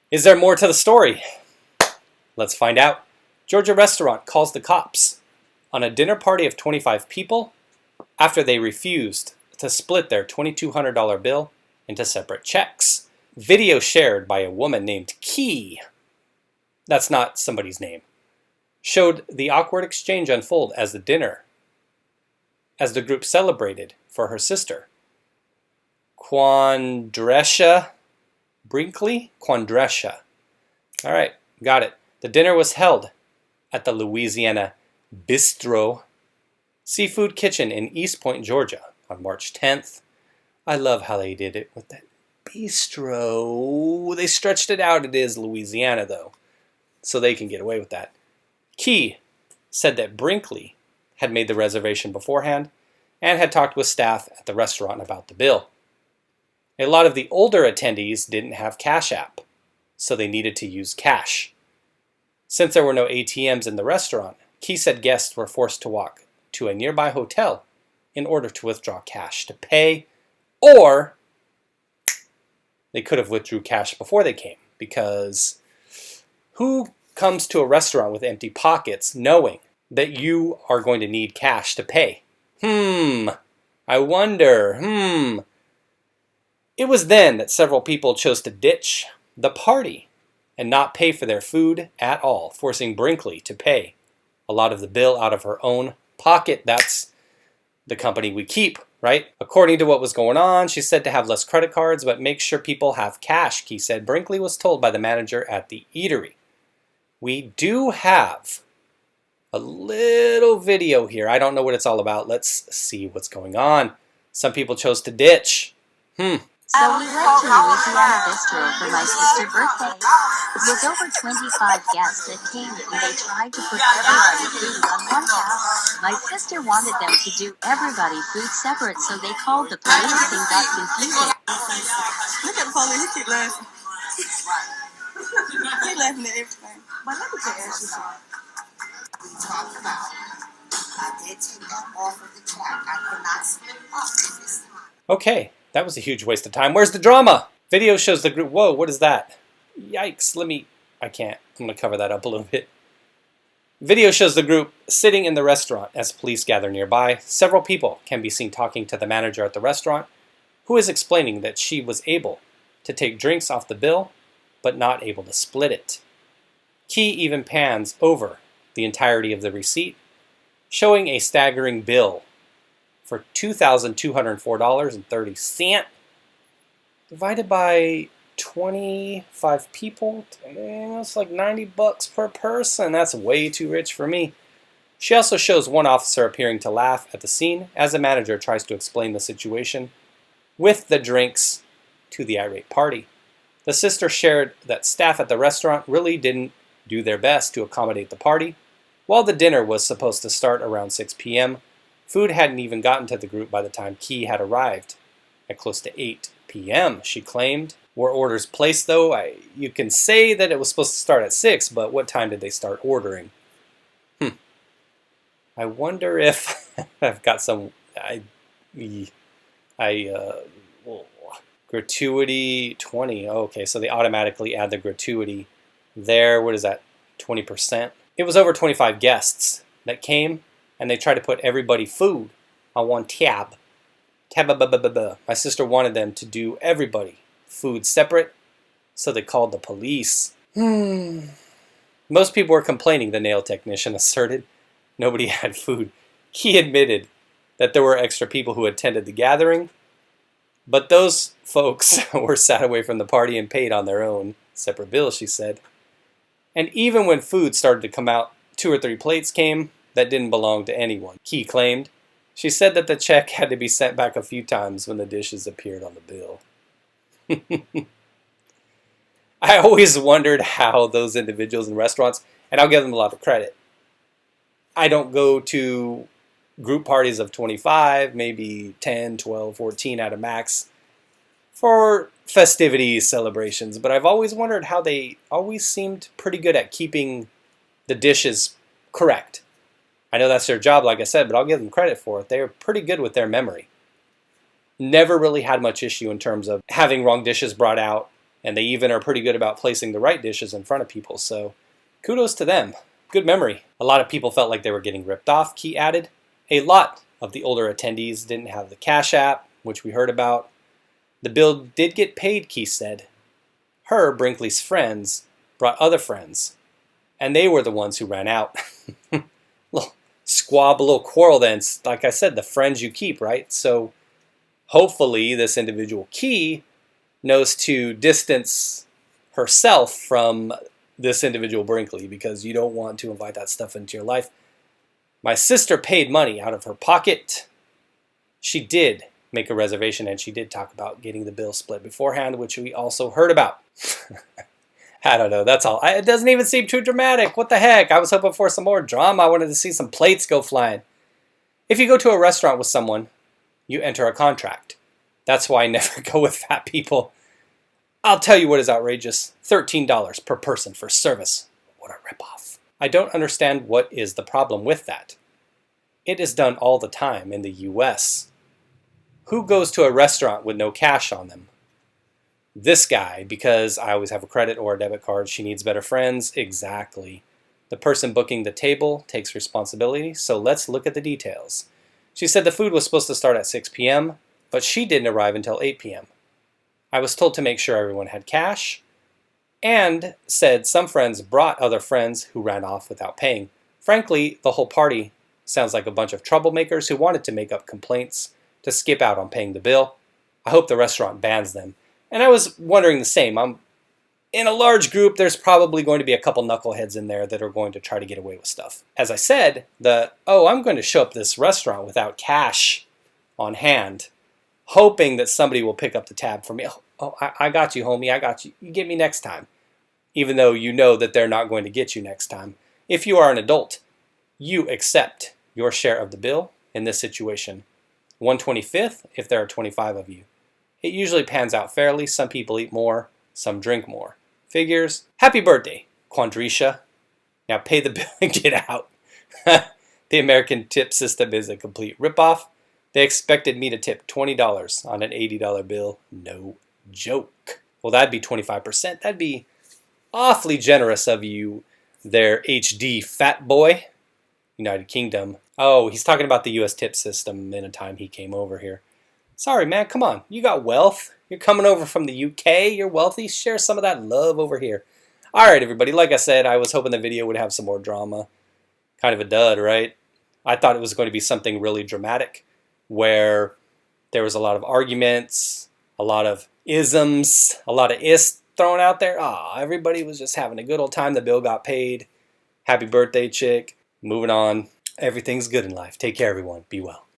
Is there more to the story? Let's find out. Georgia restaurant calls the cops on a dinner party of 25 people after they refused to split their $2,200 bill into separate checks. Video shared by a woman named Key, that's not somebody's name, showed the awkward exchange unfold as the group celebrated for her sister. Quandresha Brinkley? Quandresha. All right, got it. The dinner was held at the Louisiana Bistro Seafood Kitchen in East Point, Georgia on March 10th. I love how they did it with that bistro. They stretched it out. It is Louisiana, though, so they can get away with that. Key said that Brinkley had made the reservation beforehand and had talked with staff at the restaurant about the bill. A lot of the older attendees didn't have Cash App, so they needed to use cash. Since there were no ATMs in the restaurant, Key said guests were forced to walk to a nearby hotel in order to withdraw cash to pay, or they could have withdrew cash before they came, because who comes to a restaurant with empty pockets knowing that you are going to need cash to pay? I wonder. It was then that several people chose to ditch the party and not pay for their food at all, forcing Brinkley to pay a lot of the bill out of her own pocket. That's the company we keep, right? According to what was going on, she said to have less credit cards, but make sure people have cash, Key said. Brinkley was told by the manager at the eatery. We do have a little video here. I don't know what it's all about. Let's see what's going on. Some people chose to ditch. So we went to Louisiana Bistro for my sister's birthday. It was over 25 guests that came and they tried to put everybody's food on one tab. My sister wanted them to do everybody's food separate, so they called the police and got confusing. Look at the police, he keep laughing. He laughing at everything. But let me tell you something. We talked about I did take that off of the track. I could not split up this time. Okay, that was a huge waste of time. Where's the drama? Video shows the group. Whoa, what is that? Yikes, I can't. I'm going to cover that up a little bit. Video shows the group sitting in the restaurant as police gather nearby. Several people can be seen talking to the manager at the restaurant, who is explaining that she was able to take drinks off the bill, but not able to split it. Key even pans over the entirety of the receipt, showing a staggering bill for $2,204.30 divided by 25 people. That's like $90 per person. That's way too rich for me. She also shows one officer appearing to laugh at the scene as the manager tries to explain the situation with the drinks to the irate party. The sister shared that staff at the restaurant really didn't do their best to accommodate the party. While the dinner was supposed to start around 6 p.m., food hadn't even gotten to the group by the time Key had arrived at close to 8 p.m., she claimed. Were orders placed, though? You can say that it was supposed to start at 6, but what time did they start ordering? I wonder if I've got some... gratuity 20. Okay, so they automatically add the gratuity there. What is that? 20%? It was over 25 guests that came, and they tried to put everybody food on one tab. My sister wanted them to do everybody food separate, so they called the police. Most people were complaining, the nail technician asserted. Nobody had food. He admitted that there were extra people who attended the gathering, but those folks were sat away from the party and paid on their own separate bills, she said. And even when food started to come out, 2 or 3 plates came that didn't belong to anyone, Key claimed. She said that the check had to be sent back a few times when the dishes appeared on the bill. I always wondered how those individuals in restaurants, and I'll give them a lot of credit. I don't go to group parties of 25, maybe 10, 12, 14 at a max for festivities, celebrations, but I've always wondered how they always seemed pretty good at keeping the dishes correct. I know that's their job, like I said, but I'll give them credit for it. They're pretty good with their memory. Never really had much issue in terms of having wrong dishes brought out And they even are pretty good about placing the right dishes in front of people, so kudos to them. Good memory. A lot of people felt like they were getting ripped off, Key added. A lot of the older attendees didn't have the Cash App, which we heard about. The bill did get paid, Key said. Her, Brinkley's friends, brought other friends, and they were the ones who ran out. Little squabble, little quarrel then. Like I said, the friends you keep, right? So hopefully this individual Key knows to distance herself from this individual Brinkley, because you don't want to invite that stuff into your life. My sister paid money out of her pocket. She did make a reservation, and she did talk about getting the bill split beforehand, which we also heard about. I don't know, that's all. It doesn't even seem too dramatic. What the heck? I was hoping for some more drama. I wanted to see some plates go flying. If you go to a restaurant with someone, you enter a contract. That's why I never go with fat people. I'll tell you what is outrageous. $13 per person for service. What a ripoff. I don't understand what is the problem with that. It is done all the time in the US. Who goes to a restaurant with no cash on them? This guy, because I always have a credit or a debit card. She needs better friends. Exactly. The person booking the table takes responsibility, so let's look at the details. She said the food was supposed to start at 6 p.m., but she didn't arrive until 8 p.m. I was told to make sure everyone had cash, and said some friends brought other friends who ran off without paying. Frankly, the whole party sounds like a bunch of troublemakers who wanted to make up complaints to skip out on paying the bill. I hope the restaurant bans them. And I was wondering the same. In a large group, there's probably going to be a couple knuckleheads in there that are going to try to get away with stuff. As I said, I'm going to show up this restaurant without cash on hand, hoping that somebody will pick up the tab for me. I got you, homie. I got you. You get me next time. Even though you know that they're not going to get you next time. If you are an adult, you accept your share of the bill in this situation. 1/25 if there are 25 of you. It usually pans out fairly. Some people eat more, some drink more. Figures. Happy birthday, Quandrisha. Now pay the bill and get out. The American tip system is a complete ripoff. They expected me to tip $20 on an $80 bill. No joke. Well, that'd be 25%. That'd be awfully generous of you there, HD fat boy. United Kingdom. Oh, he's talking about the U.S. tip system in a time he came over here. Sorry, man, come on. You got wealth. You're coming over from the UK. You're wealthy. Share some of that love over here. All right, everybody. Like I said, I was hoping the video would have some more drama. Kind of a dud, right? I thought it was going to be something really dramatic where there was a lot of arguments, a lot of isms, a lot of is thrown out there. Everybody was just having a good old time. The bill got paid. Happy birthday, chick. Moving on. Everything's good in life. Take care, everyone. Be well.